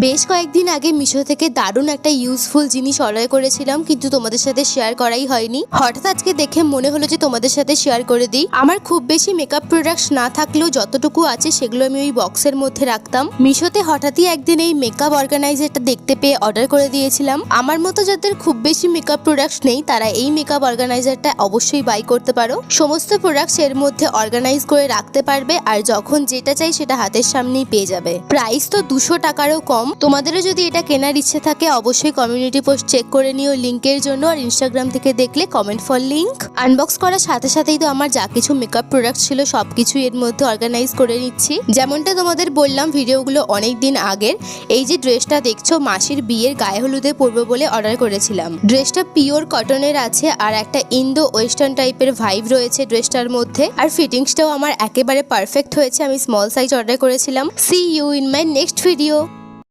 বেশ কয়েকদিন আগে মিশো থেকে দারুণ একটা ইউজফুল জিনিস অর্ডার করেছিলাম, কিন্তু তোমাদের সাথে শেয়ার করাই হয়নি। হঠাৎ আজকে দেখে মনে হলো যে তোমাদের সাথে শেয়ার করে দিই। আমার খুব বেশি মেকআপ প্রোডাক্টস না থাকলেও যতটুকু আছে সেগুলো আমি ওই বক্সের মধ্যে রাখতাম। মিশোতে হঠাৎই একদিন এই মেকআপ অর্গানাইজারটা দেখতে পেয়ে অর্ডার করে দিয়েছিলাম। আমার মতো যাদের খুব বেশি মেকআপ প্রোডাক্টস নেই তারা এই মেকআপ অর্গানাইজারটা অবশ্যই বাই করতে পারো। সমস্ত প্রোডাক্টস এর মধ্যে অর্গানাইজ করে রাখতে পারবে, আর যখন যেটা চাই সেটা হাতের সামনেই পেয়ে যাবে। প্রাইস তো 200 টাকারও কম। তোমাদেরও যদি এটা কেনার ইচ্ছে থাকে অবশ্যই কমিউনিটি পোস্ট চেক করে নিও লিংকের জন্য, আর ইনস্টাগ্রাম থেকে দেখলে কমেন্ট ফর লিংক। আনবক্স করার সাথে সাথেই তো আমার যা কিছু মেকআপ প্রোডাক্ট ছিল সবকিছু এর মধ্যে অর্গানাইজ করে নিচ্ছি। যেমনটা তোমাদের বললাম ভিডিওগুলো অনেক দিন আগের। এই যে ড্রেসটা দেখছো মাসির বিয়ের গায়ে হলুদে পরবো বলে অর্ডার করেছিলাম। ড্রেসটা পিওর কটনের আছে আর একটা ইন্দো ওয়েস্টার্ন টাইপের ভাইব রয়েছে ড্রেসটার মধ্যে, আর ফিটিংসটাও আমার একেবারে পারফেক্ট হয়েছে। আমি স্মল সাইজ অর্ডার করেছিলাম। See you in my next video.